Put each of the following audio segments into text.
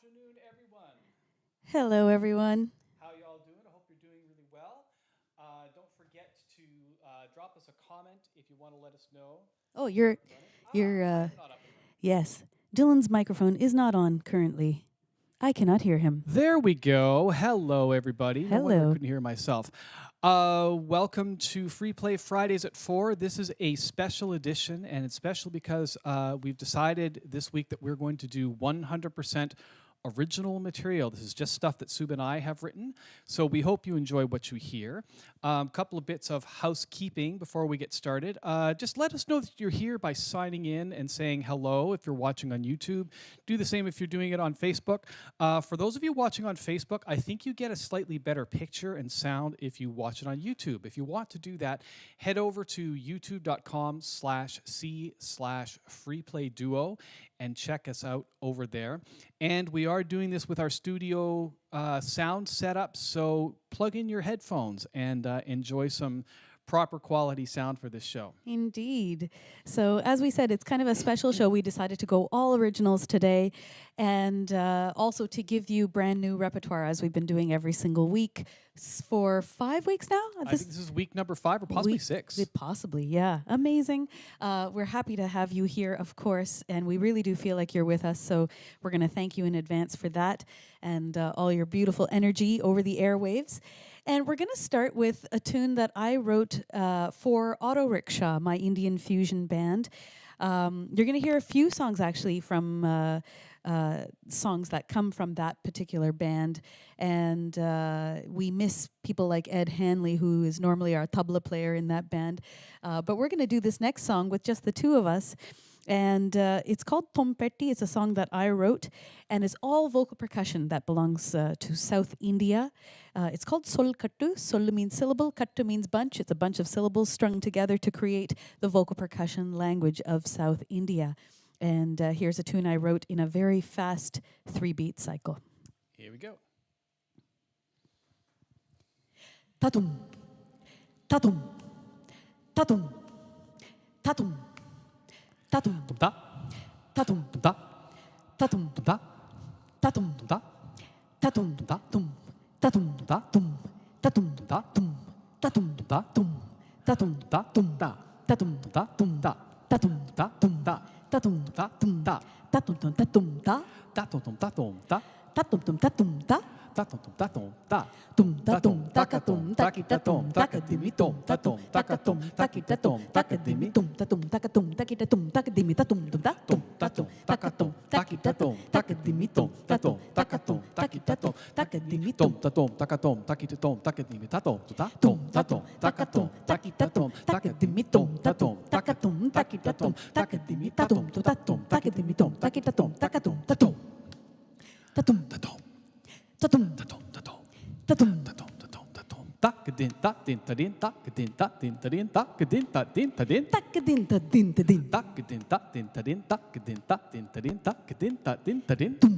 afternoon, everyone. Hello, everyone. How y'all doing? I hope you're doing really well. Don't forget to drop us a comment if you want to let us know Oh, you're you're, up and running. you're, I'm not up and running. yes. Dylan's microphone is not on currently. I cannot hear him. There we go. Hello, everybody. No wonder I Hello. couldn't hear myself. Welcome to Free Play Fridays at 4. This is a special edition, and it's special because we've decided this week that we're going to do 100% original material. This is just stuff that Suba and I have written, so we hope you enjoy what you hear. A couple of bits of housekeeping before we get started. Just let us know that you're here by signing in and saying hello if you're watching on YouTube. Do the same if you're doing it on Facebook. For those of you watching on Facebook, I think you get a slightly better picture and sound if you watch it on YouTube. If you want to do that, head over to youtube.com/c/freeplayduo and check us out over there. And we are doing this with our studio sound setup, so plug in your headphones and enjoy some proper quality sound for this show. Indeed. So, as we said, it's kind of a special show. We decided to go all originals today and also to give you brand new repertoire as we've been doing every single week for 5 weeks now. I think this is week number 5 or possibly 6. Possibly, yeah. Amazing. We're happy to have you here, of course, and we really do feel like you're with us. So we're going to thank you in advance for that and all your beautiful energy over the airwaves. And we're going to start with a tune that I wrote for Auto Rickshaw, my Indian fusion band. You're going to hear a few songs actually from songs that come from that particular band. And we miss people like Ed Hanley, who is normally our tabla player in that band. But we're going to do this next song with just the two of us. And it's called Tompetti. It's a song that I wrote, and it's all vocal percussion that belongs to South India. It's called Sol Kattu. Sol means syllable, Kattu means bunch. It's a bunch of syllables strung together to create the vocal percussion language of South India. And here's a tune I wrote in a very fast 3-beat cycle. Here we go. Tatum, tatum, tatum, tatum. Tatum Da tatum da tatum da tatum da tatum da tum tatum da tum tatum da tum tatum da tum tatum da tum da tatum da tum da tatum da tum da tatum da tum da tatum tum tatum ta da tum da tum da tatum tum tatum ta da tum da tum da tum tatum takatum takitatum takadimitum tatum takatum takitatum takadimitum tatum takatum takitatum takadimitatum tum tatum tatum takatum takitatum takadimitum tatum takatum takitatum takadimitum tatum takatum takitatum takadimitatum tum tatum takatum takitatum takadimitum tatum takatum takitatum takadimitatum tatum takadimitum takitatum takatum tatum tatum tatum tatum tatum tatum tatum tatum tatum tatum takadin tatin tadin takadin tatin tadin takadin tatin tadin takadin tadin tadin takadin tatin tadin takadin tatin tadin takadin tatin tadin tum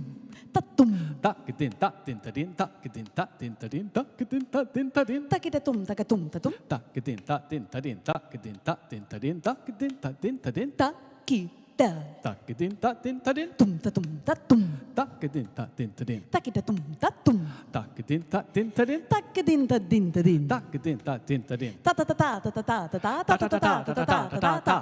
tatum takadin tatin tadin takadin tatin tadin takadin tatin tadin takitatum takatum tatum takadin tatin tadin takadin tatin tadin takadin tatin tadin takita takadin tatin tadin tum tatum tatum takadin tatin tadin takitatum tatum takadin tatin tadin takadin tadin tadin takadin tatin tadin ta ta ta ta ta ta ta ta ta ta ta ta ta ta ta ta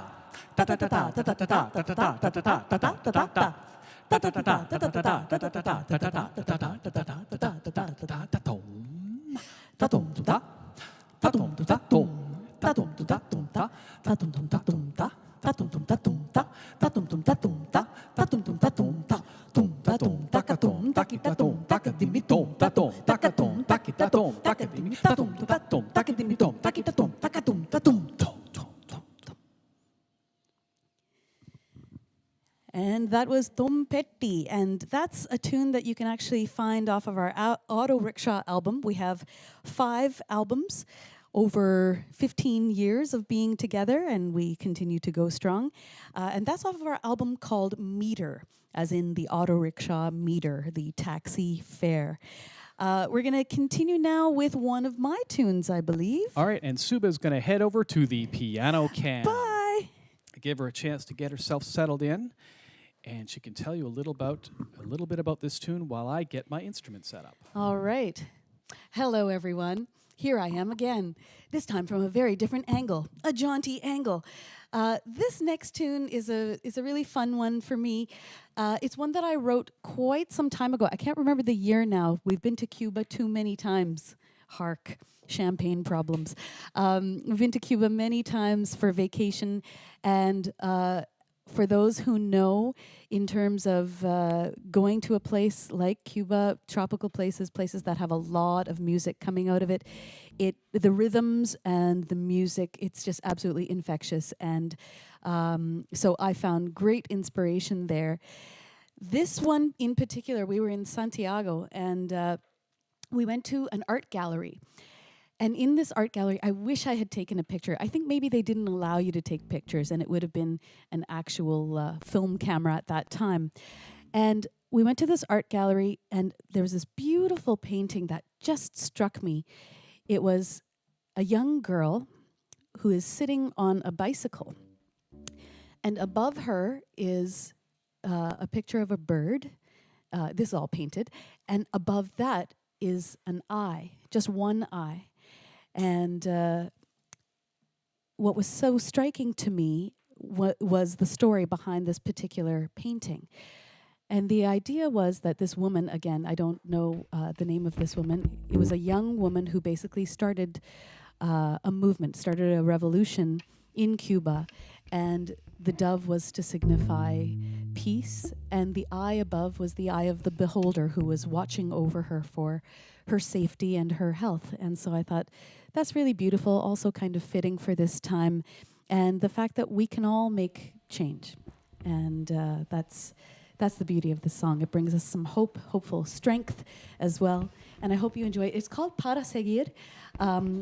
And that was Tompetti, and that's a tune that you can actually find off of our Auto Rickshaw album. We have 5 albums over 15 years of being together, and we continue to go strong. And that's off of our album called Meter, as in the auto rickshaw meter, the taxi fare. We're going to continue now with one of my tunes, I believe. All right, and Suba's going to head over to the piano cam. Bye. Give her a chance to get herself settled in. and she can tell you a little bit about this tune while I get my instrument set up. All right. Hello, everyone. Here I am again, this time from a very different angle, a jaunty angle. This next tune is a really fun one for me. It's one that I wrote quite some time ago. I can't remember the year now. We've been to Cuba too many times. Hark, champagne problems. We've been to Cuba many times for vacation, and for those who know, in terms of going to a place like Cuba, tropical places that have a lot of music coming out of it, the rhythms and the music, it's just absolutely infectious. And so I found great inspiration there. This one in particular, we were in Santiago, and we went to an art gallery. And in this art gallery, I wish I had taken a picture. I think maybe they didn't allow you to take pictures, and it would have been an actual film camera at that time. And we went to this art gallery, and there was this beautiful painting that just struck me. It was a young girl who is sitting on a bicycle. And above her is a picture of a bird. This is all painted. And above that is an eye, just one eye. And what was so striking to me was the story behind this particular painting. And the idea was that this woman, again, I don't know the name of this woman, it was a young woman who basically started a movement, started a revolution in Cuba. And the dove was to signify peace, and the eye above was the eye of the beholder who was watching over her for her safety and her health. And so I thought, that's really beautiful, also kind of fitting for this time, and the fact that we can all make change. And that's the beauty of the song. It brings us some hope, hopeful strength as well. And I hope you enjoy it. It's called Para Seguir,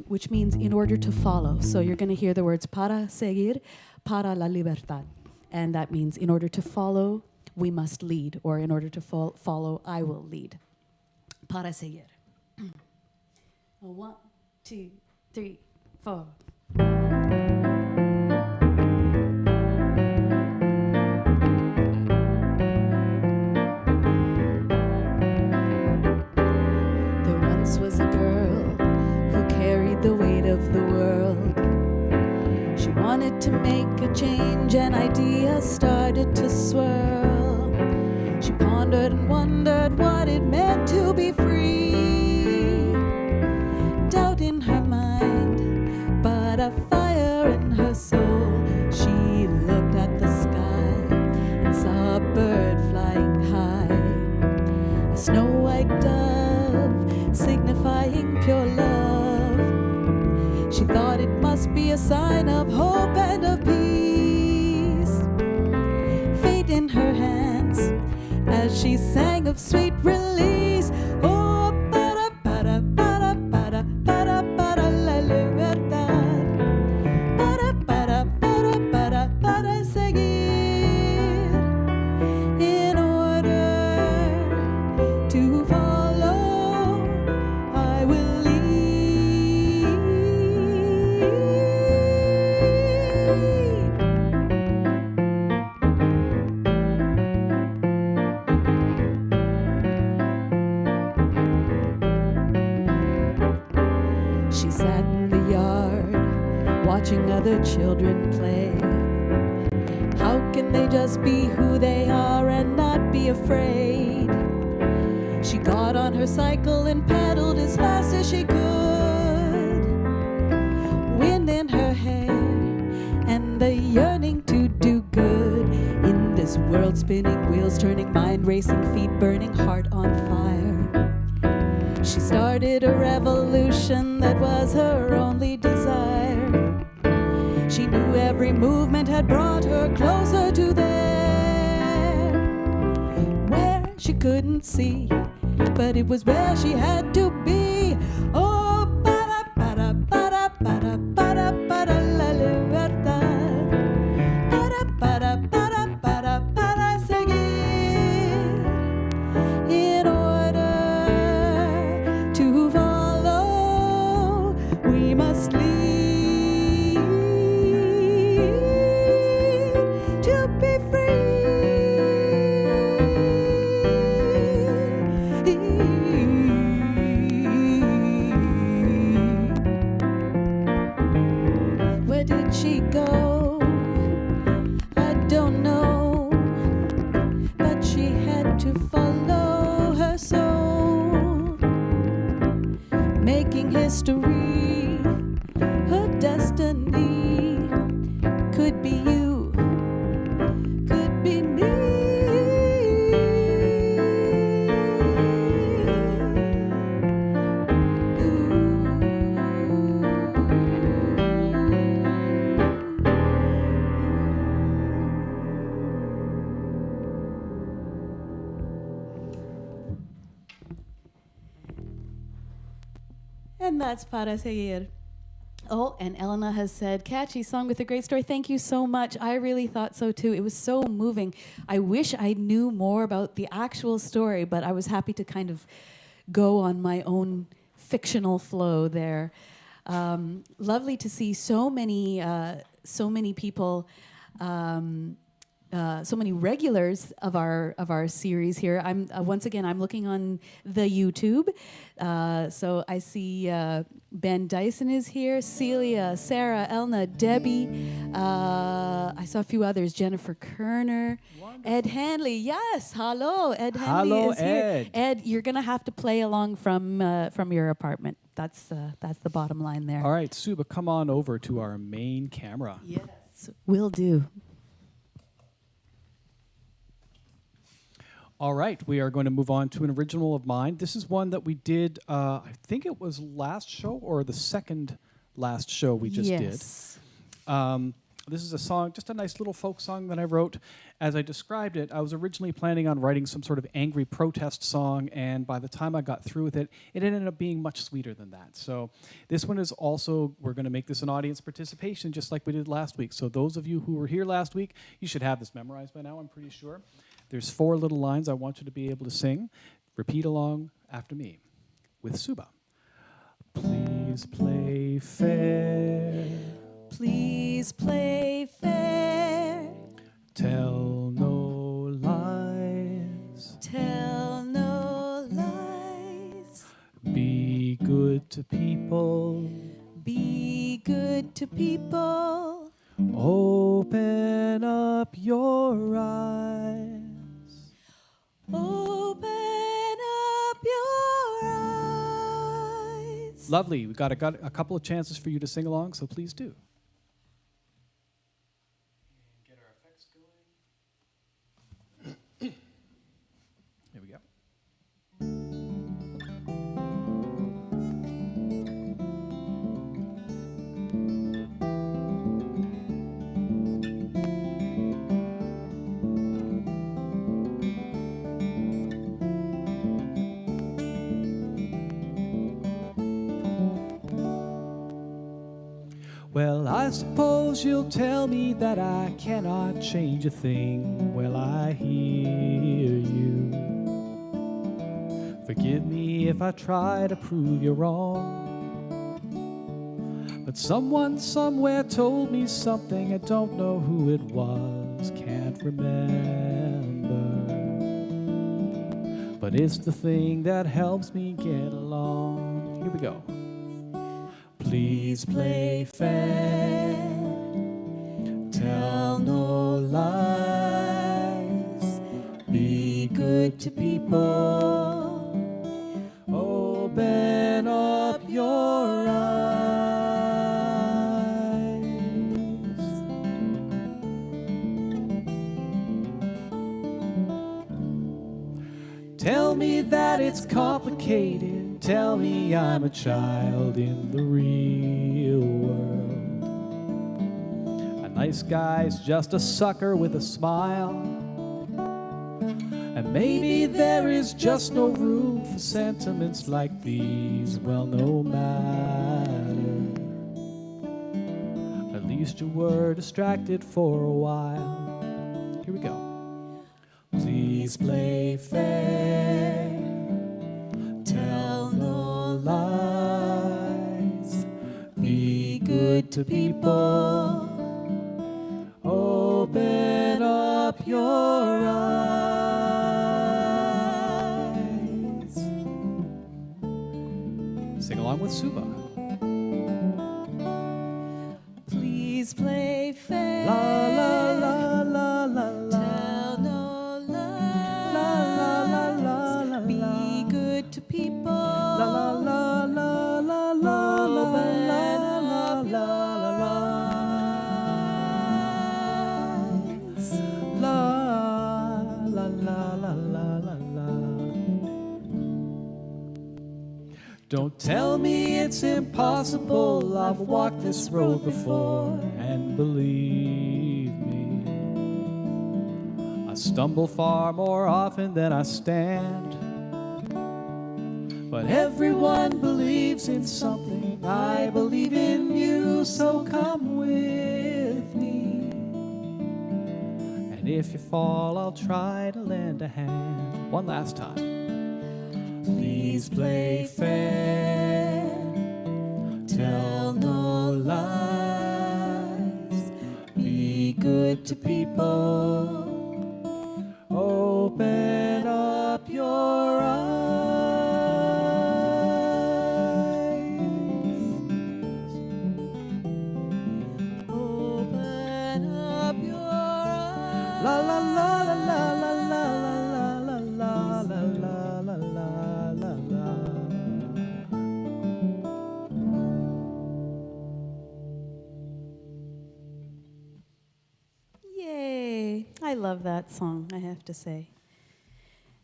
which means in order to follow. So you're going to hear the words Para Seguir, Para la Libertad. And that means in order to follow, we must lead, or in order to follow, I will lead. Para Seguir. 1, 2, 3, 4. There once was a girl who carried the weight of the world. She wanted to make a change, and ideas started to swirl. She pondered and wondered what it meant to be free. Doubt in her mind, but a fire in her soul. She looked at the sky and saw a bird flying high, a snow-white dove signifying pure love. She thought it must be a sign of hope and of peace. Fate in her hands as she sang of sweet release. Oh, para, para, para, para, para, para la libertad. Para, para, para, para, para seguir. In order to follow, I will lead. She sat in the yard, watching other children play. How can they just be who they are and not be afraid? She got on her cycle and pedaled as fast as she could. Wind in her hair and the yearning to do good. In this world spinning, wheels turning, mind racing, feet burning, heart on fire. She started a revolution that was her only desire. She knew every movement had brought her closer to there, where she couldn't see, but it was where she had to be. Oh, para, para, para, para, para, para la libertad. Para, para, para, para, para seguir. In order to follow, we must lead to be free. And that's para seguir. Oh, and Elena has said, catchy song with a great story. Thank you so much. I really thought so too. It was so moving. I wish I knew more about the actual story, but I was happy to kind of go on my own fictional flow there. Lovely to see so many people, so many regulars of our series here. I'm once again I'm looking on the YouTube, so I see Ben Dyson is here, Celia, Sarah, Elna, Debbie. I saw a few others, Jennifer Kerner, wonderful. Ed Hanley. Yes, hello, Ed Hanley Hello, is here. Ed. Ed, you're gonna have to play along from your apartment. That's the bottom line there. All right, Suba, come on over to our main camera. Yes, will do. All right, we are going to move on to an original of mine. This is one that we did, I think it was last show or the second last show we just did. This is a song, just a nice little folk song that I wrote. As I described it, I was originally planning on writing some sort of angry protest song, and by the time I got through with it, it ended up being much sweeter than that. So this one is also, we're going to make this an audience participation just like we did last week. So those of you who were here last week, you should have this memorized by now, I'm pretty sure. There's 4 little lines I want you to be able to sing. Repeat along after me with Suba. Please play fair. Please play fair. Tell no lies. Tell no lies. Be good to people. Be good to people. Open up your eyes. Open up your eyes. Lovely. We've got a couple of chances for you to sing along, so please do. Get our effects going. Here we go. Well, I suppose you'll tell me that I cannot change a thing. Well, I hear you. Forgive me if I try to prove you wrong. But someone somewhere told me something, I don't know who it was, can't remember. But it's the thing that helps me get along. Here we go. Please play fair, tell no lies, be good to people, open up your eyes. Tell me that it's complicated. Tell me I'm a child in the real world. A nice guy's just a sucker with a smile. And maybe there is just no room for sentiments like these. Well, no matter. At least you were distracted for a while. Here we go. Please play fair. Tell no lies. Be good to people. Open up your eyes. Sing along with Suba. Please play fair. La la la la la la. Tell no lies. La la la la la la. Be good to people. La la la la la la la la la la. La la la la la la la. Don't tell me it's impossible. I've walked this road before, and believe me, I stumble far more often than I stand. But But everyone believes in something. I believe in you, so come with me. And if you fall, I'll try to lend a hand. One last time. Please play fair. Tell no lies. Be good to people. Open up your eyes. Open up your eyes. La la la la la la la la la la la la la. Yay! I love that song, I have to say.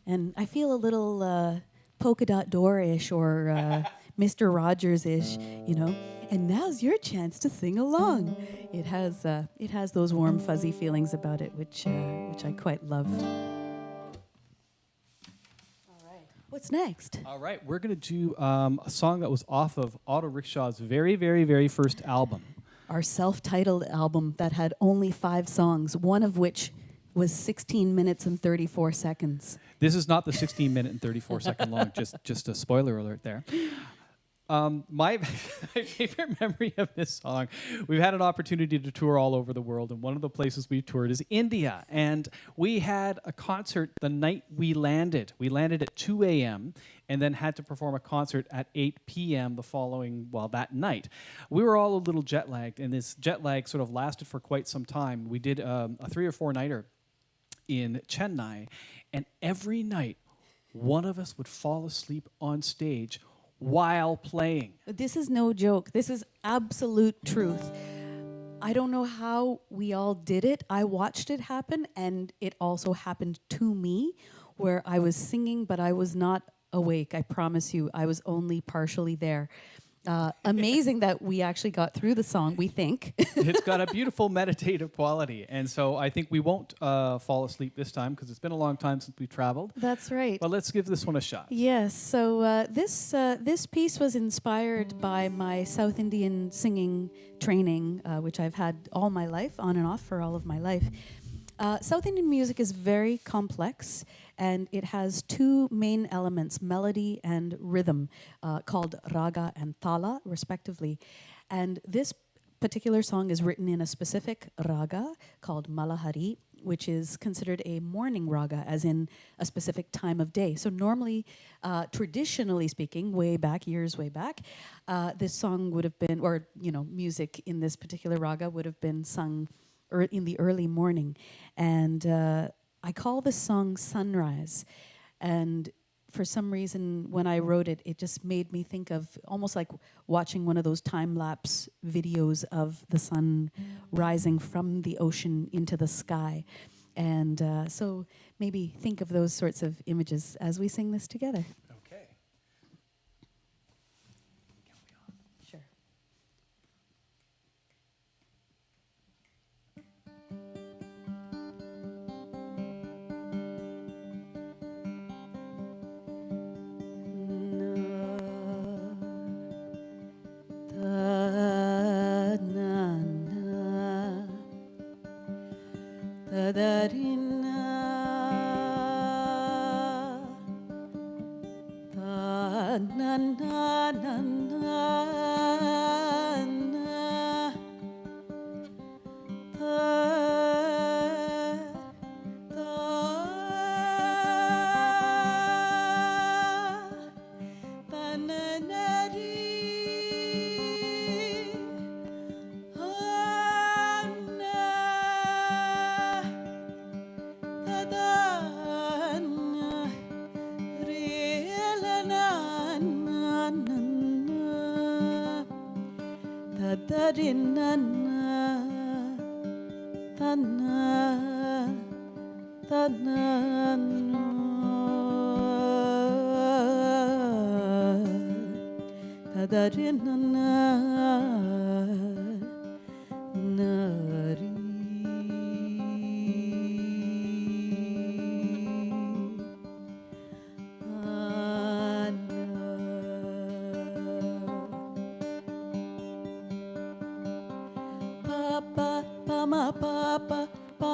And I feel a little polka dot door-ish or Mr. Rogers-ish, you know. And now's your chance to sing along. It has those warm, fuzzy feelings about it, which I quite love. All right. What's next? All right, we're going to do a song that was off of Auto Rickshaw's very, very, very first album. Our self-titled album that had only 5 songs, one of which was 16 minutes and 34 seconds. This is not the 16-minute and 34-second long, just a spoiler alert there. My favorite memory of this song, we've had an opportunity to tour all over the world, and one of the places we toured is India. And we had a concert the night we landed. We landed at 2 a.m. and then had to perform a concert at 8 p.m. the following, well, that night. We were all a little jet lagged, and this jet lag sort of lasted for quite some time. We did a 3 or 4 nighter in Chennai, and every night one of us would fall asleep on stage while playing. This is no joke. This is absolute truth. I don't know how we all did it. I watched it happen, and it also happened to me, where I was singing, but I was not awake. I promise you, I was only partially there. Amazing that we actually got through the song, we think. It's got a beautiful meditative quality, and so I think we won't fall asleep this time because it's been a long time since we traveled. That's right. But let's give this one a shot. Yes, so this piece was inspired by my South Indian singing training, which I've had all my life, on and off for all of my life. South Indian music is very complex, and it has 2 main elements, melody and rhythm, called raga and thala, respectively. And this particular song is written in a specific raga called Malahari, which is considered a morning raga, as in a specific time of day. So normally, traditionally speaking, years way back, this song would have been, or music in this particular raga would have been sung in the early morning. And I call this song Sunrise. And for some reason, when I wrote it, it just made me think of almost like watching one of those time-lapse videos of the sun rising from the ocean into the sky. And so maybe think of those sorts of images as we sing this together. Okay. Sure.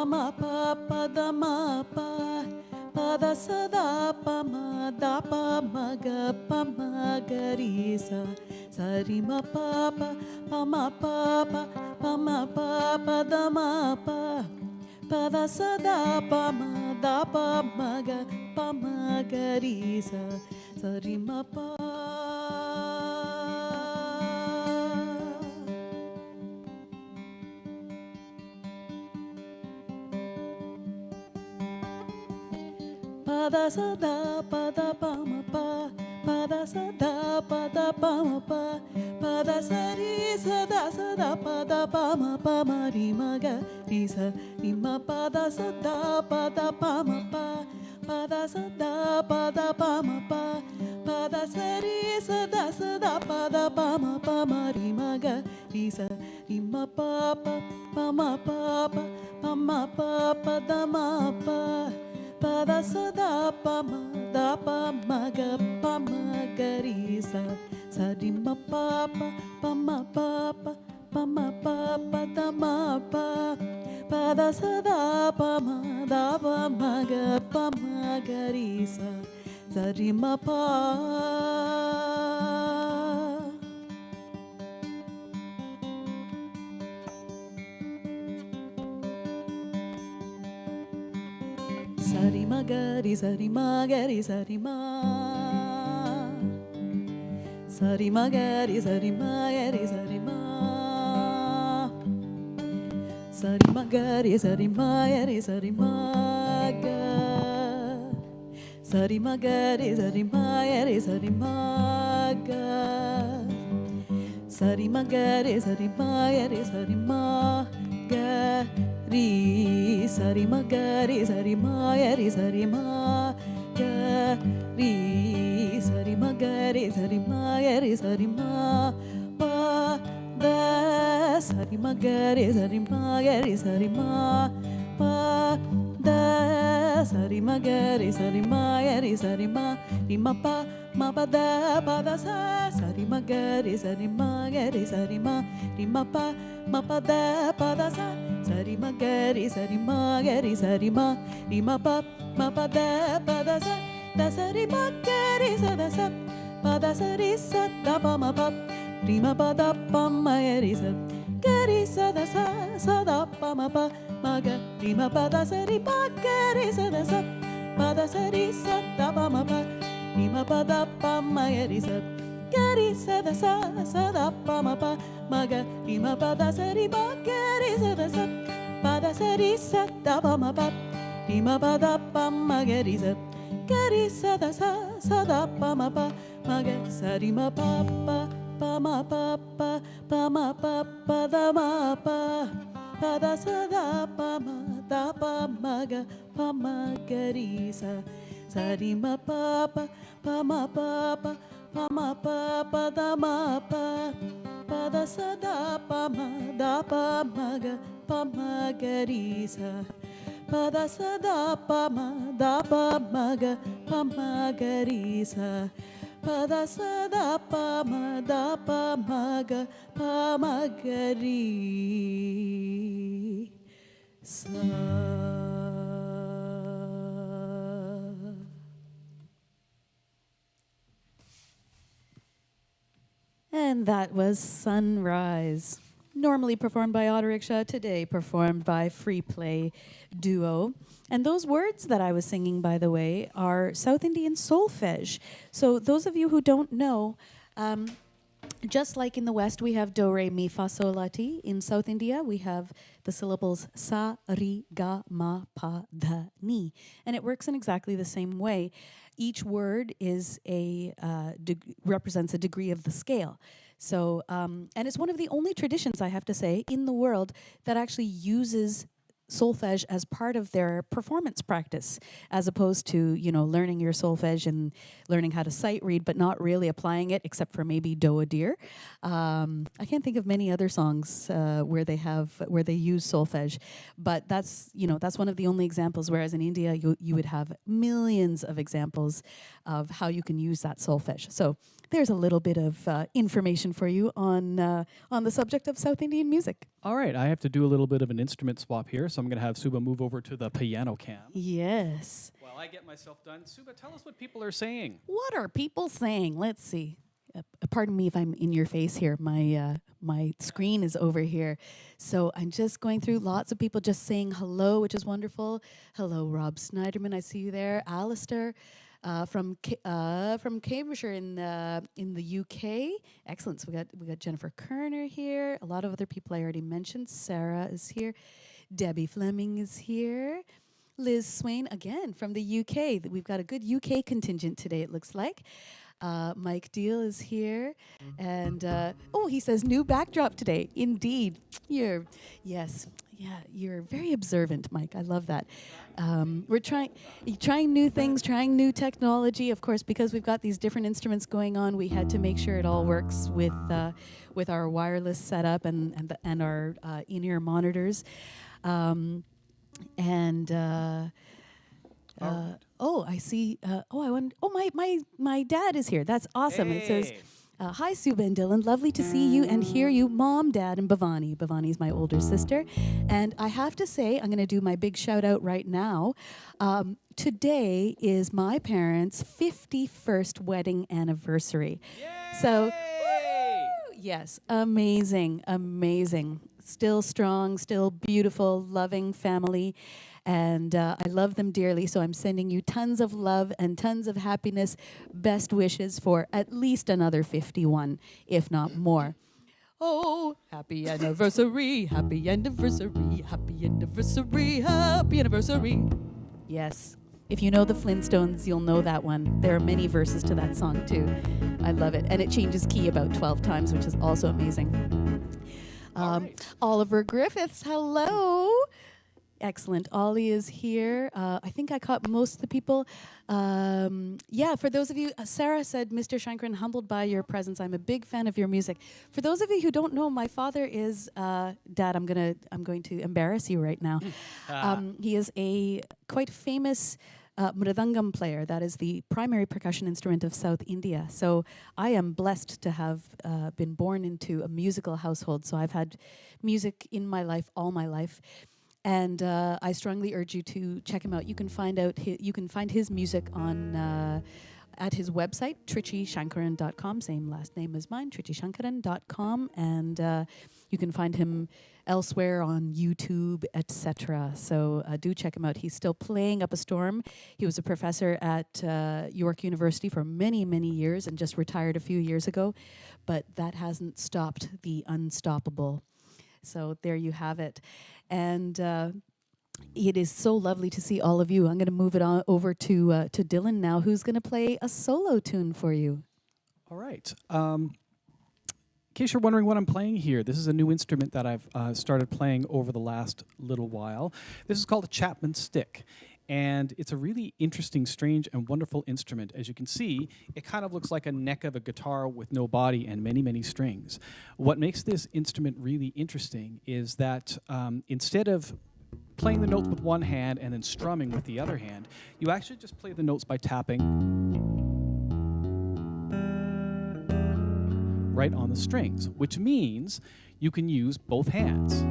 ma pa pa da ma pa pa da sa da pa ma ga pa ma ga ri sa sa ri ma pa pa ma pa pa da ma pa pa da sa da pa ma ga pa ma ga ri sa sa ri ma pa. Pa da sa da pa da pa ma pa pa da sa da pa da pa ma pa da sa da pa da pa ma ri ma ga ri sa ri ma pa da sa da pa ma pa da sa da pa ma pa da sa da pa ma ri ma ga ri sa ri ma pa ma pa da ma pa da sa da pa ma ga ri sa sa ri ma pa ma da ma pa da sa da pa ma ga ri sa sa ri ma pa. Sari ma ga ri sari ma ga ri sari ma sari ma ga ri sari ma ga ri sari ma sari ma ga ri sari ma ga ri sari ma ga sari ma ga ri sari ma ga ri sari ma ga sari ma ga ri sari ma ga ri sari ma ga ri sari ma ga ri sari ma ga ri sari ma ga ri sari ma ga ri sari ma ga ri sari ma pa da sari ma ga ri sari ma ga ri sari ma pa da sari ma ga ri sari ma ga ri sari ma ri ma pa da sa sari ma ga ri sari ma ga ri sari ma ri ma pa da sa sari ma ga ri sari ma ga ri sari ma ri ma pa da sa da sari ma ga ri sa da sa pa da sari sa da pa ma pa ri ma pa da pa ma ga ri sa da pa ma ga ri ma pa da sari ma ga ri sa da sa pa da sari sa da pa ma pa ri ma pa da pa ma ga ri sa da sa da pa ma ga ri ma pa da sari ma ga ri sa da sa pa da sari sa da pa ma pa ri ma pa da pa ma ga ri sa da sa da pa ma ga sa ri ma pa ma pa da ma pa da sa da pa ma ga ri sa sa ri ma pa ma pa da ma pa da sa da pa ma ga ri sa pa da sa da pa ma ga ri sa pa da sa da pa ma ga ri sa. And that was Sunrise, normally performed by Auto Rickshaw, today performed by FreePlay Duo. And those words that I was singing, by the way, are South Indian solfege. So those of you who don't know, just like in the West, we have do, re, mi, fa, sol, la, ti. In South India, we have the syllables sa, ri, ga, ma, pa, da, ni. And it works in exactly the same way. Each word is represents a degree of the scale. So, and it's one of the only traditions, I have to say, in the world that actually uses solfege as part of their performance practice, as opposed to, you know, learning your solfege and learning how to sight read, but not really applying it, except for maybe Do a Deer. I can't think of many other songs where they use solfege, but that's one of the only examples. Whereas in India, you would have millions of examples of how you can use that solfege. So there's a little bit of information for you on the subject of South Indian music. All right, I have to do a little bit of an instrument swap here. so I'm going to have Suba move over to the piano cam. Yes. While I get myself done, Suba, tell us what people are saying. What are people saying? Let's see. Pardon me if I'm in your face here. My screen is over here, so I'm just going through lots of people just saying hello, which is wonderful. Hello, Rob Snyderman. I see you there. Alistair from Cambridgeshire in the UK. Excellent. So we got Jennifer Kerner here. A lot of other people I already mentioned. Sarah is here. Debbie Fleming is here. Liz Swain again from the UK. We've got a good UK contingent today. It looks like. Mike Deal is here, and he says new backdrop today. Indeed, you're very observant, Mike. I love that. We're trying new things, trying new technology. Of course, because we've got these different instruments going on, we had to make sure it all works with our wireless setup and our in-ear monitors, I see. My dad is here. That's awesome. Hey. It says, "Hi, Suba and Dylan. Lovely to see you and hear you, Mom, Dad, and Bhavani. Bhavani's my older sister, and I have to say, I'm going to do my big shout out right now. Today is my parents' 51st wedding anniversary. Yay! So, woo! Yes, amazing. Still strong, still beautiful, loving family." And I love them dearly, so I'm sending you tons of love and tons of happiness, best wishes for at least another 51, if not more. Oh, happy anniversary, happy anniversary, happy anniversary, happy anniversary. Yes. If you know the Flintstones, you'll know that one. There are many verses to that song, too. I love it. And it changes key about 12 times, which is also amazing. Right. Oliver Griffiths, hello. Excellent. Ollie is here. I think I caught most of the people. For those of you, Sarah said, "Mr. Shankran, humbled by your presence. I'm a big fan of your music." For those of you who don't know, my father is Dad. I'm going to embarrass you right now. He is a quite famous mridangam player. That is the primary percussion instrument of South India. So I am blessed to have been born into a musical household. So I've had music in my life all my life. And I strongly urge you to check him out. You can find his music on at his website, trichishankaran.com, same last name as mine, trichishankaran.com, and you can find him elsewhere on YouTube, etc. So do check him out. He's still playing up a storm. He was a professor at York University for many, many years and just retired a few years ago, but that hasn't stopped the unstoppable. So there you have it. And it is so lovely to see all of you. I'm going to move it on over to Dylan now, who's going to play a solo tune for you. All right. In case you're wondering what I'm playing here, this is a new instrument that I've started playing over the last little while. This is called a Chapman stick. And it's a really interesting, strange, and wonderful instrument. As you can see, it kind of looks like a neck of a guitar with no body and many, many strings. What makes this instrument really interesting is that instead of playing the notes with one hand and then strumming with the other hand, you actually just play the notes by tapping right on the strings, which means you can use both hands.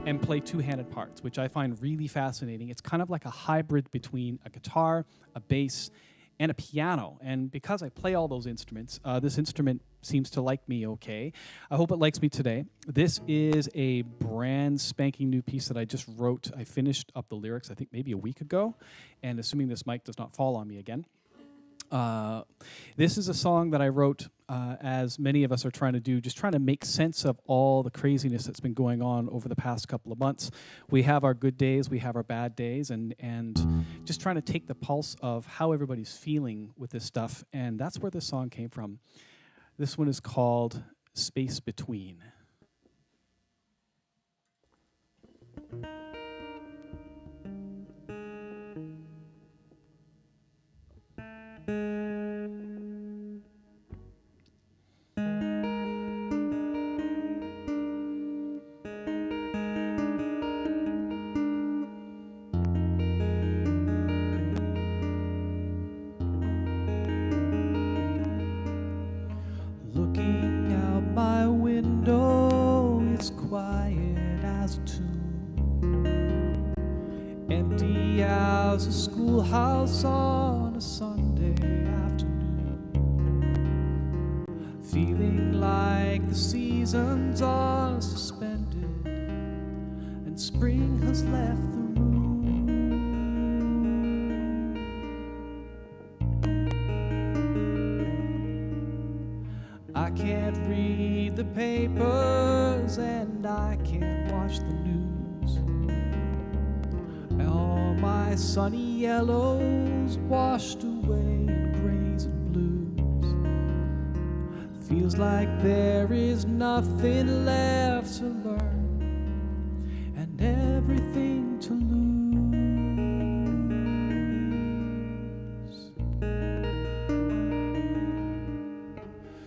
And play two-handed parts, which I find really fascinating. It's kind of like a hybrid between a guitar, a bass, and a piano. And because I play all those instruments, this instrument seems to like me okay. I hope it likes me today. This is a brand spanking new piece that I just wrote. I finished up the lyrics, I think maybe a week ago, and assuming this mic does not fall on me again. This is a song that I wrote as many of us are trying to do, just trying to make sense of all the craziness that's been going on over the past couple of months. We have our good days, we have our bad days, and just trying to take the pulse of how everybody's feeling with this stuff, and that's where this song came from. This one is called Space Between. Looking out my window, it's quiet as a tomb. Empty as a schoolhouse on a Sunday afternoon. Feeling like the seasons are suspended and spring has left the room. I can't read the papers and I can't watch the news. All my sunny yellows washed away in grays and blues. Feels like there is nothing left to learn and everything to lose.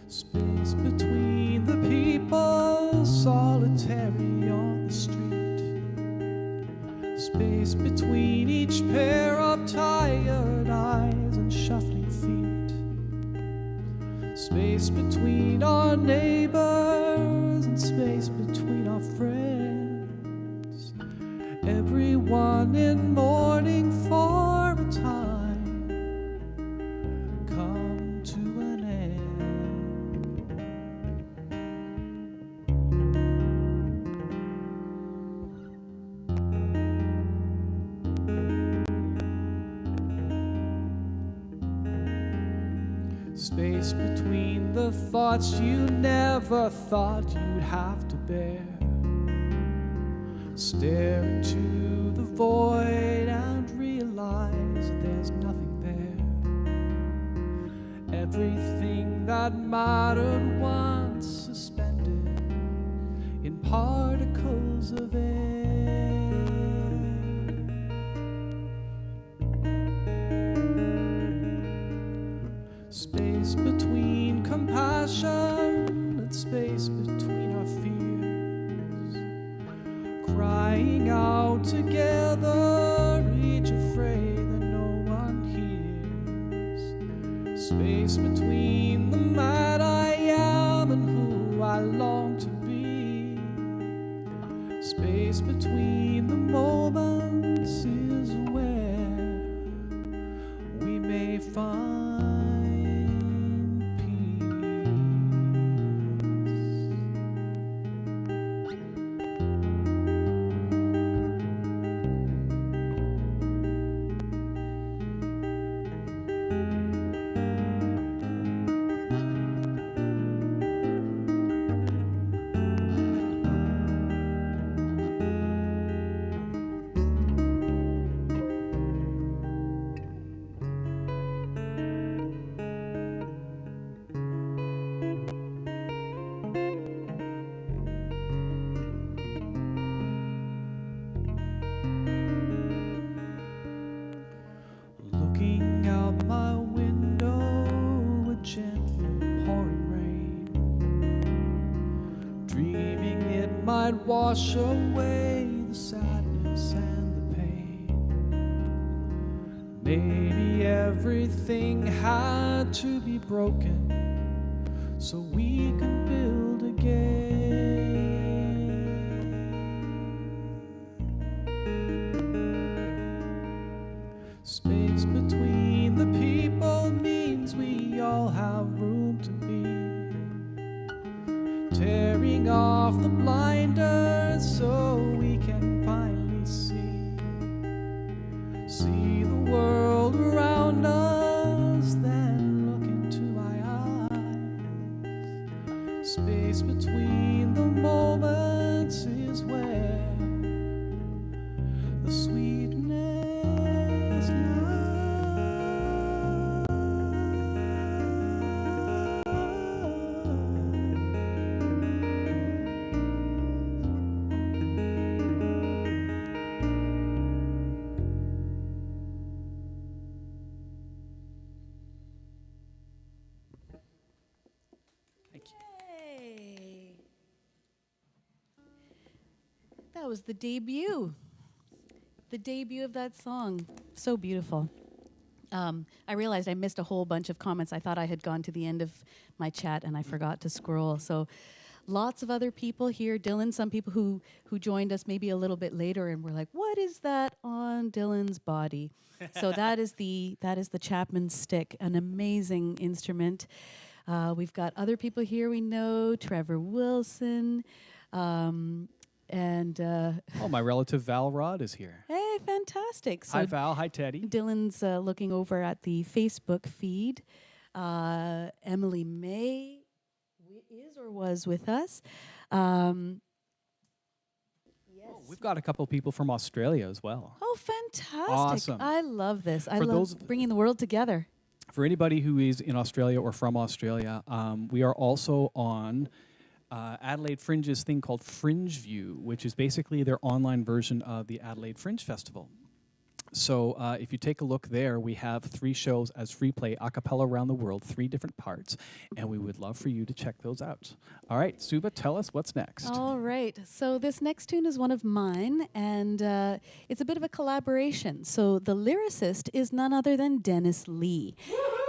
Space between the people, solitary on the street. Space between each pair of tired eyes and shuffling feet. Space between our neighbors and space between our friends. Everyone in mourning for a time come to an end. Space between the thoughts you never thought you'd have to bear. Stare into the void and realize there's nothing there. Everything that mattered once suspended in particles of air. Space between compassion and space between our fears. Crying out together, each afraid that no one hears. Space between the man I am and who I long to be. Space between the moments is where we may find wash away the sadness and the pain. Maybe everything had to be broken so we can build again. Space between the people means we all have room to be. Tearing off the blinders so we can finally see the world around us, then look into my eyes. Space between the moments is where the sweetness lies. Yay. That was the debut. The debut of that song. So beautiful. I realized I missed a whole bunch of comments. I thought I had gone to the end of my chat and I forgot to scroll. So lots of other people here. Dylan, some people who joined us maybe a little bit later and were like, what is that on Dylan's body? So that is the Chapman stick, an amazing instrument. We've got other people here we know, Trevor Wilson, and Oh, my relative Val Rod is here. hey, fantastic. So Hi, Val. Hi, Teddy. Dylan's looking over at the Facebook feed. Emily May is or was with us. Yes. Oh, we've got a couple people from Australia as well. Oh, fantastic. Awesome. I love this. I For love those- bringing the world together. For anybody who is in Australia or from Australia, we are also on Adelaide Fringe's thing called Fringe View, which is basically their online version of the Adelaide Fringe Festival. So if you take a look there, we have 3 shows as FreePlay a cappella around the world, 3 different parts, and we would love for you to check those out. All right, Suba, tell us what's next. All right. So this next tune is one of mine, and it's a bit of a collaboration. So the lyricist is none other than Dennis Lee.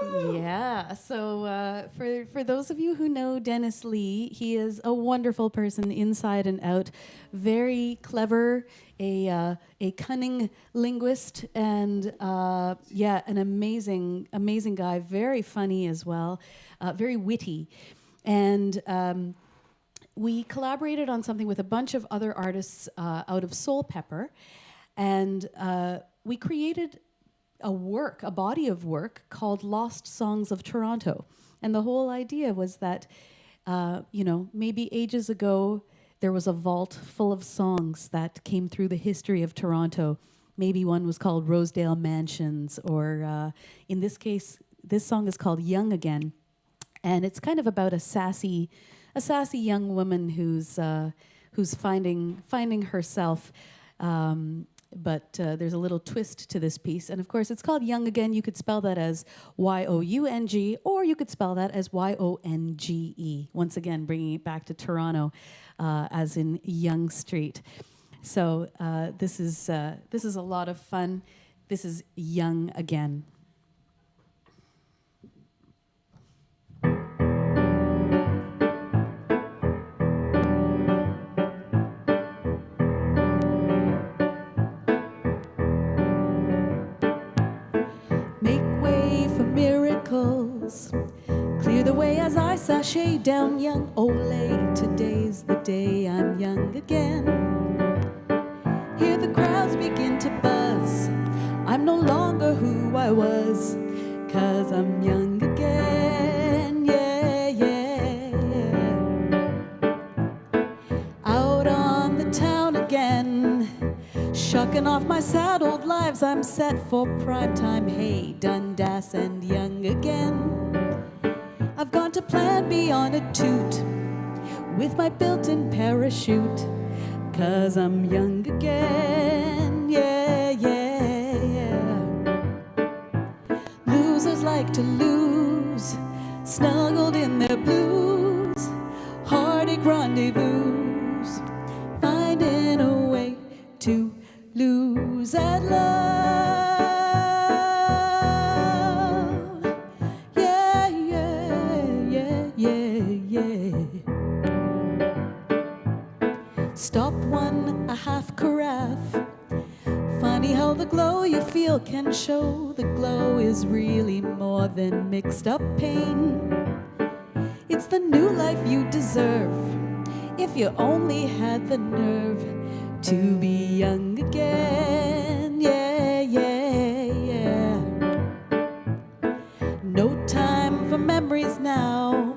Yeah. So for those of you who know Dennis Lee, he is a wonderful person inside and out, very clever, a cunning linguist, and an amazing guy, very funny as well, very witty. And we collaborated on something with a bunch of other artists out of Soul Pepper, and we created a body of work called Lost Songs of Toronto. And the whole idea was that, maybe ages ago, there was a vault full of songs that came through the history of Toronto. Maybe one was called Rosedale Mansions, or in this case, this song is called Young Again. And it's kind of about a sassy young woman who's finding herself. But there's a little twist to this piece. And of course, it's called Young Again. You could spell that as Y-O-U-N-G, or you could spell that as Y-O-N-G-E. Once again, bringing it back to Toronto, as in Yonge Street. So this is a lot of fun. This is Young Again. Clear the way as I sashay down young Olay. Today's the day I'm young again. Hear the crowds begin to buzz. I'm no longer who I was, 'cause I'm young again, yeah, yeah, yeah. Out on the town again, shucking off my saddled lives. I'm set for primetime, hey, Dundas and young again. I've gone to Plan B on a toot with my built-in parachute, 'cause I'm young again, yeah, yeah, yeah. Losers like to lose, snuggled in their blues, heartache rendezvous, finding a way to lose at love. Yeah, yeah, yeah, yeah, yeah. Stop one, a half carafe. Funny how the glow you feel can show the glow is really more than mixed up pain. It's the new life you deserve if you only had the nerve to be young again, yeah, yeah, yeah. No time for memories now,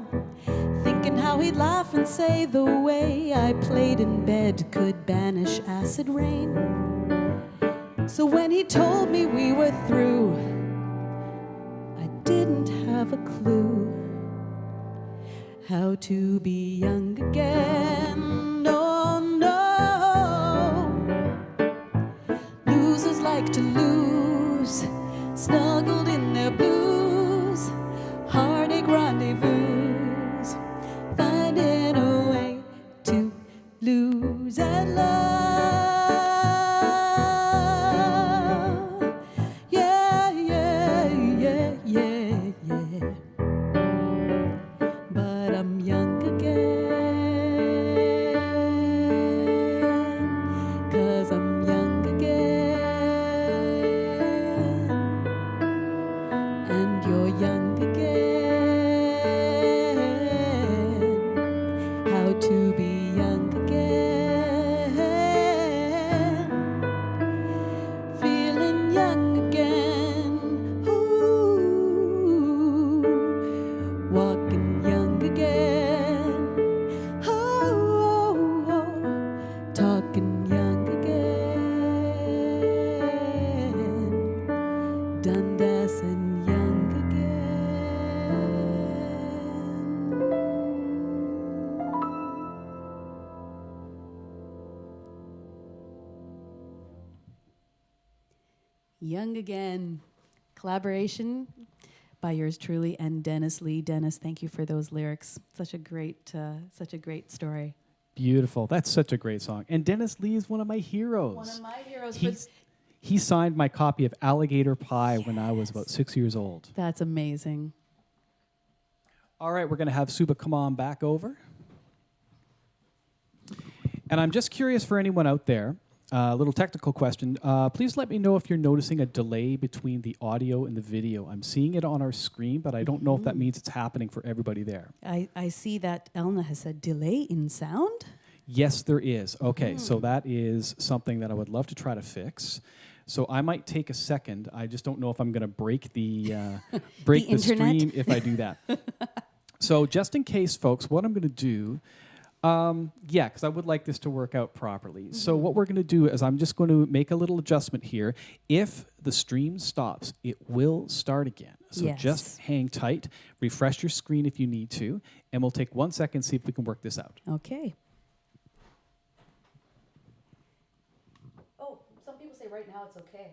thinking how he'd laugh and say the way I played in bed could banish acid rain. So when he told me we were through, I didn't have a clue how to be young again, no, no. Losers like to lose, snuggled in their blues, heartache rendezvous, finding a way to lose at love. Yeah, yeah, to be young again, feeling young again, ooh, walking young again, oh, oh, oh, talking young again, Dundas and young again. Young Again, collaboration by yours truly and Dennis Lee. Dennis, thank you for those lyrics. Such a great story. Beautiful. That's such a great song. And Dennis Lee is one of my heroes. One of my heroes. He signed my copy of Alligator Pie when I was about 6 years old. That's amazing. All right, we're going to have Suba come on back over. And I'm just curious for anyone out there, a little technical question. Please let me know if you're noticing a delay between the audio and the video. I'm seeing it on our screen, but I don't know if that means it's happening for everybody there. I see that Elna has said delay in sound. Yes, there is. Okay, so that is something that I would love to try to fix. So I might take a second. I just don't know if I'm going to break the break the stream if I do that. So just in case, folks, what I'm going to do. Yeah, because I would like this to work out properly. So what we're going to do is I'm just going to make a little adjustment here. If the stream stops, it will start again. So just hang tight, refresh your screen if you need to, and we'll take 1 second, see if we can work this out. Okay. Oh, some people say right now it's okay.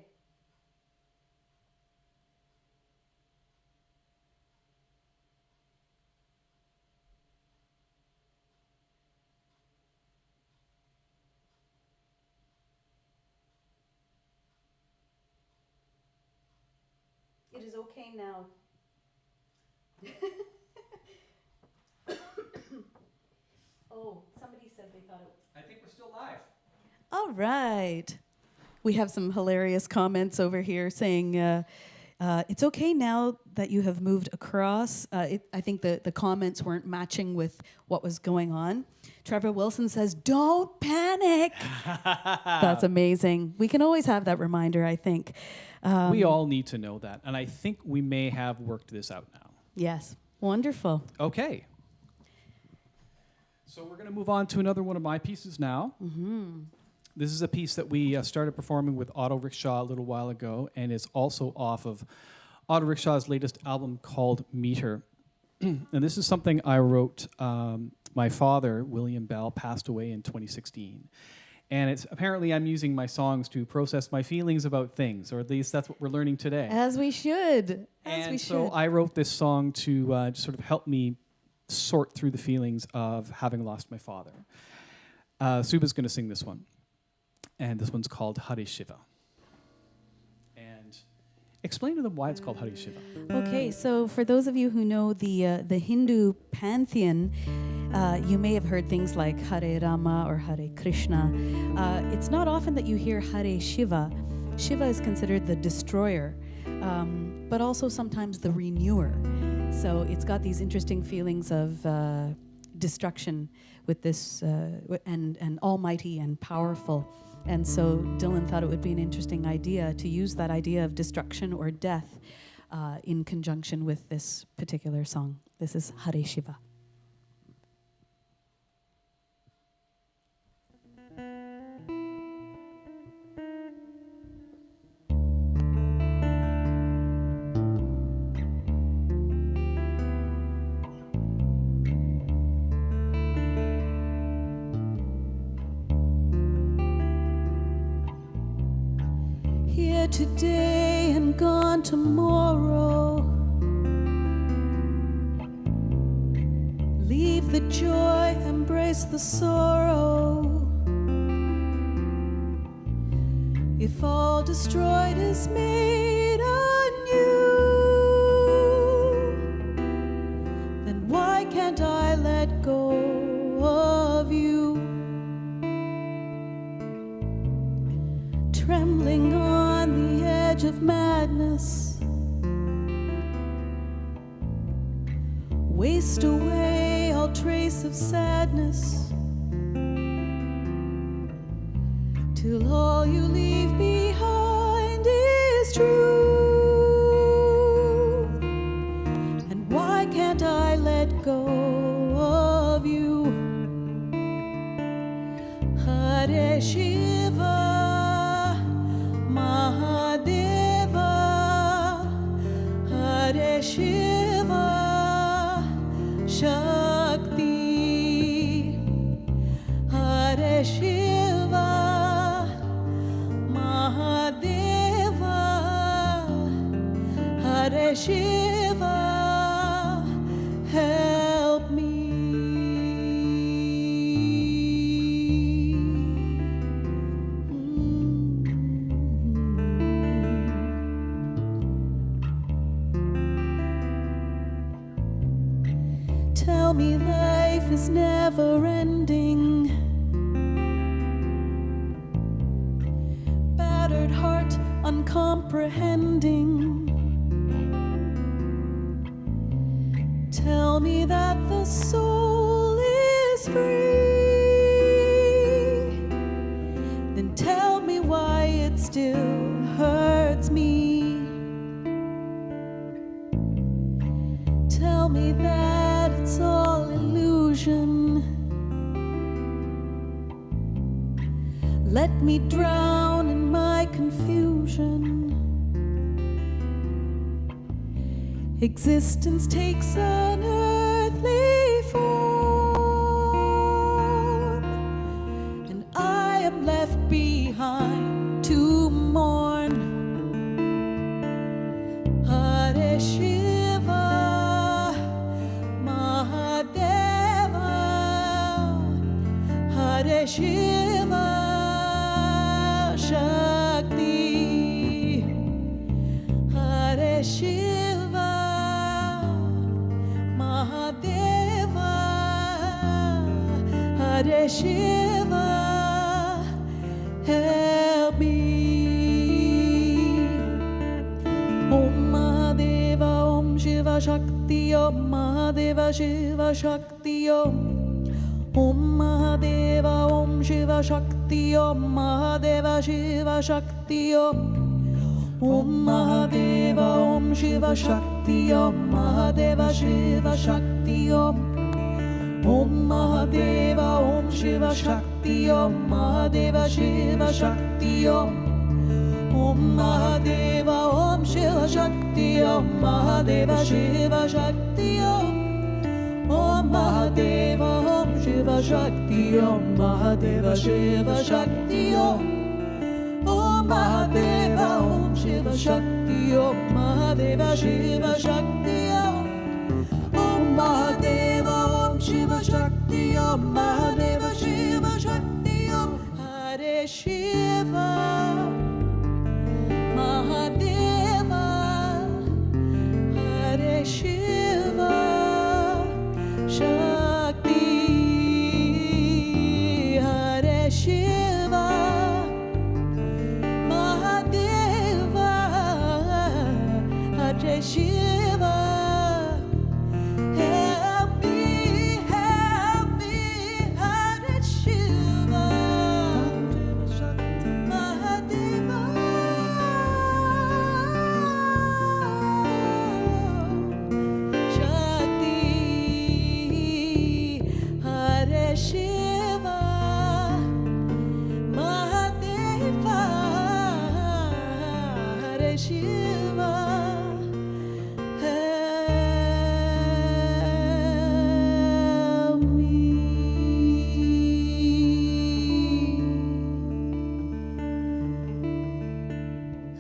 It is okay now. Oh, somebody said they thought it. I think we're still live. All right. We have some hilarious comments over here saying, it's okay now that you have moved across. I think the comments weren't matching with what was going on. Trevor Wilson says, don't panic. That's amazing. We can always have that reminder, I think. We all need to know that. And I think we may have worked this out now. Yes. Wonderful. Okay. So we're going to move on to another one of my pieces now. This is a piece that we started performing with Auto Rickshaw a little while ago, and it's also off of Auto Rickshaw's latest album called Meter. And this is something I wrote. My father, William Bell, passed away in 2016. And it's apparently I'm using my songs to process my feelings about things, or at least that's what we're learning today. As we should. So I wrote this song to just sort of help me sort through the feelings of having lost my father. Suba's going to sing this one. And this one's called Hare Shiva. And explain to them why it's called Hare Shiva. Okay, so for those of you who know the Hindu pantheon, you may have heard things like Hare Rama or Hare Krishna. It's not often that you hear Hare Shiva. Shiva is considered the destroyer, but also sometimes the renewer. So it's got these interesting feelings of destruction with this, and almighty and powerful. And so Dylan thought it would be an interesting idea to use that idea of destruction or death in conjunction with this particular song. This is Hare Shiva. Here today and gone tomorrow. Leave the joy, embrace the sorrow. If all destroyed is made anew, then why can't I let go of you? Trembling on the edge of madness, waste away all trace face of sadness, till all you leave behind is truth. And why can't I let go of you? Hare Shiva, Mahadeva, Hare Shiva, Shakti, Hare Shiva, Mahadeva, Hare Shiva, help me. Tell me life is never ending. Battered heart uncomprehending. Tell me that the soul is free. Then tell me why it still hurts me. Tell me that it's all illusion. Let me drown in my confusion. Existence takes an earthly form, and I am left behind to mourn. Hare Shiva, Mahadeva, Hare Shiva, Shakti, Hare Shiva, Mahadeva, Hare Shiva, help me. Om Mahadeva, Om Shiva Shakti, Om Mahadeva Shiva Shakti, Om Mahadeva, Om Shiva Shakti, Om Mahadeva Shiva Shakti, Om Mahadeva, Om Shiva Shakti, Om Mahadeva Shiva Shakti, Om Mahadeva, Om Shiva Shakti, Om Mahadeva Shiva Shakti, Om Mahadeva, Om Shiva Shakti, Om Mahadeva Shiva Shakti, Om Mahadeva, Om Shiva Shakti, Om Mahadeva Shiva Shakti, Om Mahadeva, Om Shiva Shakti, Om Mahadeva Shiva Shakti, Om Mahadeva, Om Shiva Shakti, Om Mahadeva Shiva Shakti, Om Hare Shiva, Mahadeva, Hare Shiva, Shakti, Hare Shiva, Mahadeva, Hare Shiva, help me, Hare Shiva, Mahadeva, Shakti, Hare Shiva, Mahadeva, Hare Shiva, help me.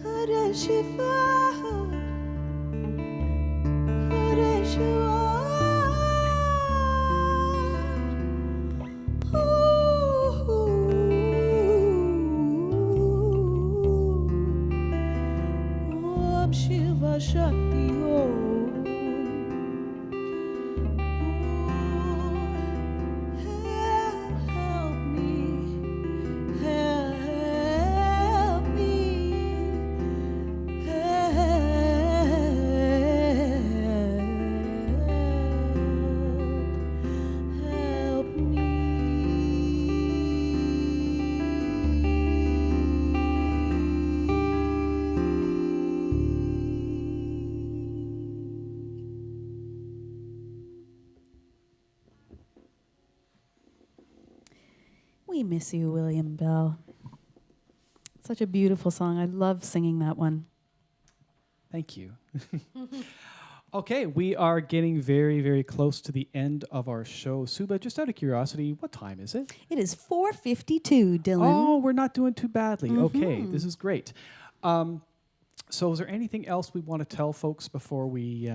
Hare Shiva, Hare Shiva. We miss you, William Bell. Such a beautiful song. I love singing that one. Thank you. Okay, we are getting very, very close to the end of our show. Suba, just out of curiosity, what time is it? It is 4:52, Dylan. Oh, we're not doing too badly. Okay, this is great. So is there anything else we want to tell folks before we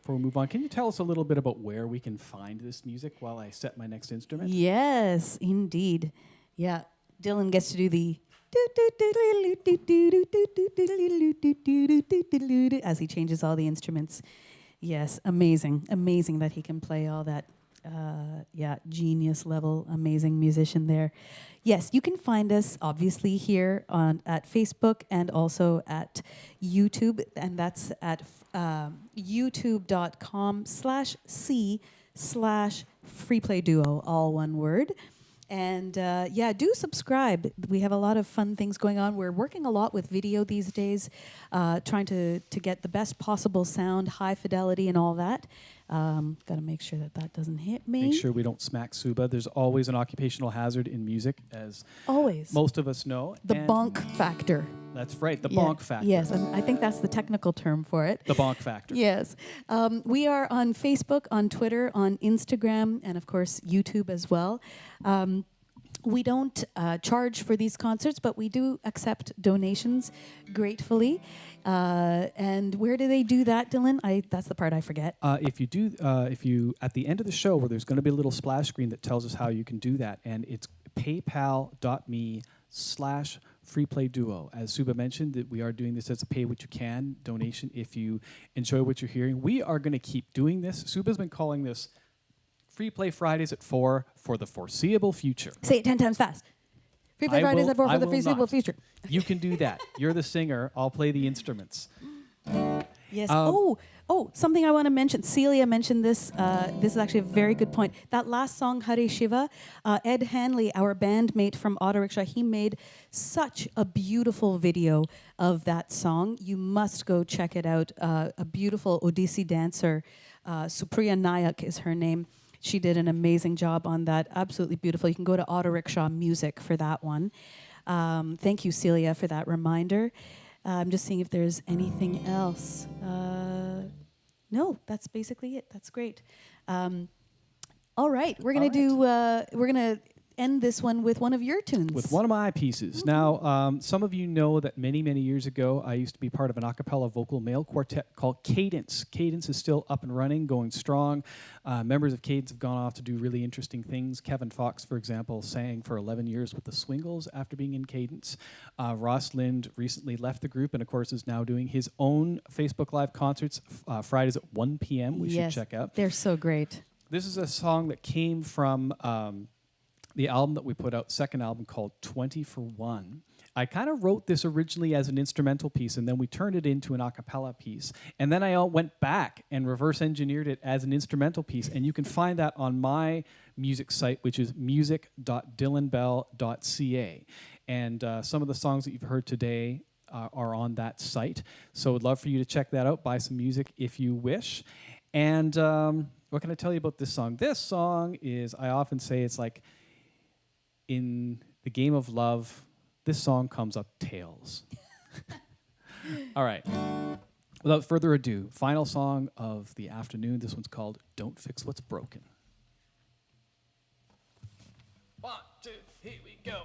move on? Can you tell us a little bit about where we can find this music while I set my next instrument? Yes, indeed. Yeah, Dylan gets to do the as he changes all the instruments. Yes, amazing. Amazing that he can play all that. Genius level, amazing musician there. Yes, you can find us obviously here at Facebook and also at YouTube, and that's at youtube.com/c/FreePlay all one word. And do subscribe. We have a lot of fun things going on. We're working a lot with video these days, trying to get the best possible sound, high fidelity and all that. Got to make sure that doesn't hit me. Make sure we don't smack Suba. There's always an occupational hazard in music, as always most of us know. The bonk factor. That's right, the bonk factor. Yes, and I think that's the technical term for it. The bonk factor. Yes. We are on Facebook, on Twitter, on Instagram, and of course YouTube as well. We don't charge for these concerts, but we do accept donations gratefully. And where do they do that, Dylan? That's the part I forget. If you at the end of the show, where there's going to be a little splash screen that tells us how you can do that, and it's paypal.me/FreePlayDuo. As Suba mentioned, that we are doing this as a pay what you can donation. If you enjoy what you're hearing, we are going to keep doing this. Suba's been calling this Free Play Fridays at 4 for the foreseeable future. Say it 10 times fast. Free Play Fridays at 4 for the foreseeable future. You can do that. You're the singer. I'll play the instruments. Yes. Something I want to mention. Celia mentioned this. This is actually a very good point. That last song, Hare Shiva, Ed Hanley, our bandmate from Auto Rickshaw, he made such a beautiful video of that song. You must go check it out. A beautiful Odissi dancer, Supriya Nayak is her name. She did an amazing job on that. Absolutely beautiful. You can go to Auto Rickshaw Music for that one. Thank you, Celia, for that reminder. I'm just seeing if there's anything else. No, that's basically it. That's great. All right, we're gonna end this one with one of your tunes. With one of my pieces. Now, some of you know that many, many years ago, I used to be part of an a cappella vocal male quartet called Cadence. Cadence is still up and running, going strong. Members of Cadence have gone off to do really interesting things. Kevin Fox, for example, sang for 11 years with the Swingles after being in Cadence. Ross Lind recently left the group and, of course, is now doing his own Facebook Live concerts Fridays at 1 p.m. We should check out. They're so great. This is a song that came from the album that we put out, second album called 20 for 1. I kind of wrote this originally as an instrumental piece, and then we turned it into an a cappella piece. And then I went back and reverse engineered it as an instrumental piece, and you can find that on my music site, which is music.dylanbell.ca. And some of the songs that you've heard today are on that site. So I'd love for you to check that out, buy some music if you wish. And what can I tell you about this song? This song is, I often say, it's like in the game of love, this song comes up tails. All right. Without further ado, final song of the afternoon. This one's called Don't Fix What's Broken. 1, 2, here we go.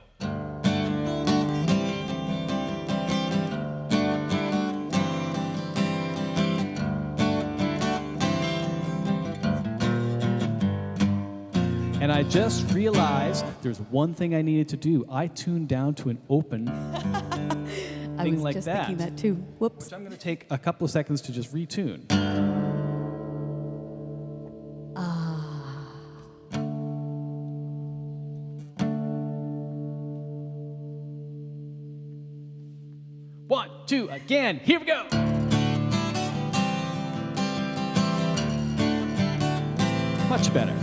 And I just realized there's one thing I needed to do. I tuned down to an open I thing was like just that. thinking that too. Whoops. Which I'm going to take a couple of seconds to just retune. One, two, again. Here we go. Much better.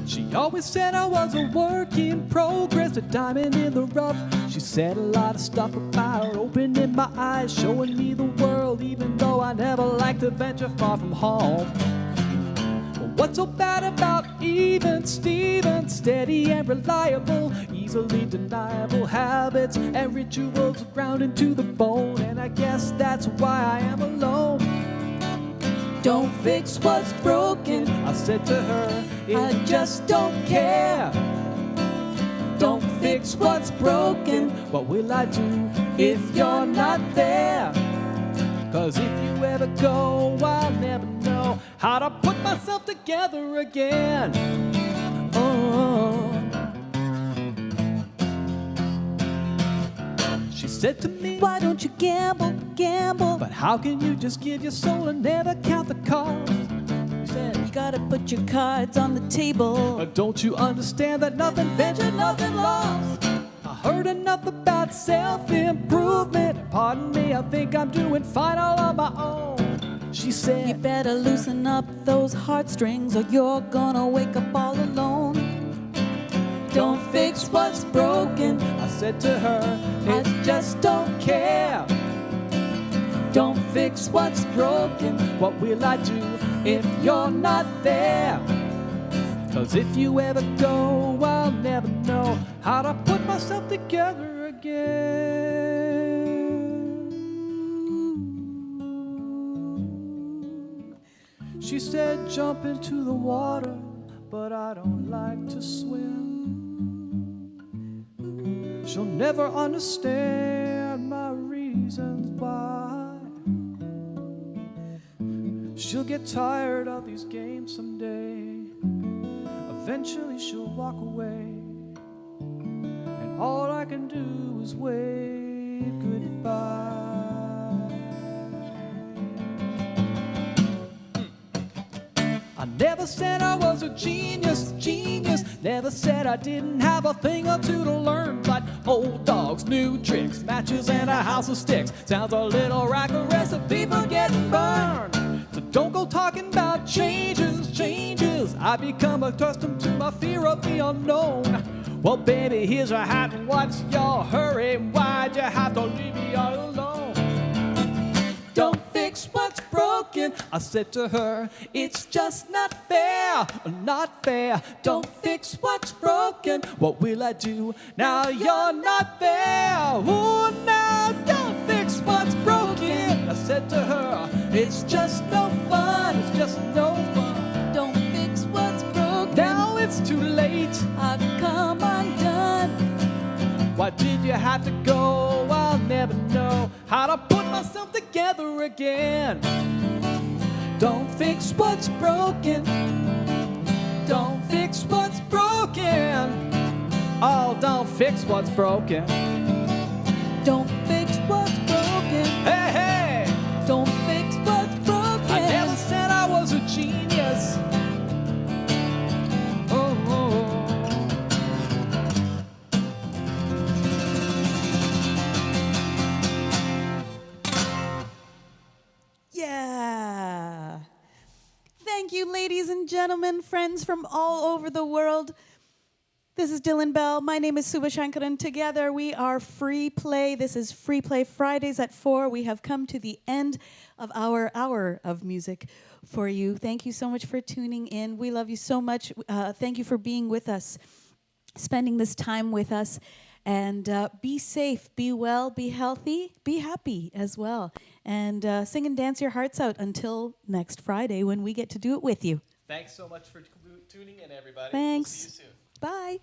She always said I was a work in progress, a diamond in the rough. She She said a lot of stuff about opening my eyes, showing me the world, even though I never liked to venture far from home. But what's so bad about even Steven? Steady and reliable, easily deniable habits and rituals ground into the bone. And I guess that's why I am alone. Don't fix what's broken, I said to her, I just don't care. Don't fix what's broken, what will I do if you're not there? 'Cause if you ever go, I'll never know how to put myself together again. Oh. She said to me, why don't you gamble, gamble? But how can you just give your soul and never count the cost? She said, you gotta put your cards on the table. Don't you understand that nothing ventured, nothing lost? I heard enough about self-improvement. Pardon me, I think I'm doing fine all on my own. She said, you better loosen up those heartstrings or you're gonna wake up all alone. Don't fix what's broken, I said to her, I just don't care. Don't fix what's broken, what will I do if you're not there? 'Cause if you ever go, I'll never know how to put myself together again. She said, jump into the water, but I don't like to swim. She'll never understand my reasons why. She'll get tired of these games someday. Eventually she'll walk away, and all I can do is wave goodbye. I never said I was a genius, genius. Never said I didn't have a thing or two to learn. But old dogs, new tricks, matches and a house of sticks sounds a little like a recipe for getting burned. So don't go talking about changes, changes. I become accustomed to my fear of the unknown. Well, baby, here's your hat and what's your hurry? Why'd you have to leave me all alone? Don't fix what's broken, I said to her, it's just not fair, not fair. Don't fix what's broken, what will I do now you're not there? Ooh, now don't fix what's broken, I said to her, it's just no fun, it's just no fun. Don't fix what's broken, now it's too late, I've come undone. Why did you have to go? I'll never know how to put myself together again. Don't fix what's broken. Don't fix what's broken. Oh, don't fix what's broken. Don't fix what's broken. Hey, hey! Don't fix what's broken. I never said I was a genius. Yeah. Thank you, ladies and gentlemen, friends from all over the world. This is Dylan Bell. My name is Suba Shankaran. Together we are Free Play. This is Free Play Fridays at 4. We have come to the end of our hour of music for you. Thank you so much for tuning in. We love you so much. Thank you for being with us, spending this time with us. And be safe, be well, be healthy, be happy as well. And sing and dance your hearts out until next Friday when we get to do it with you. Thanks so much for tuning in, everybody. Thanks. We'll see you soon. Bye.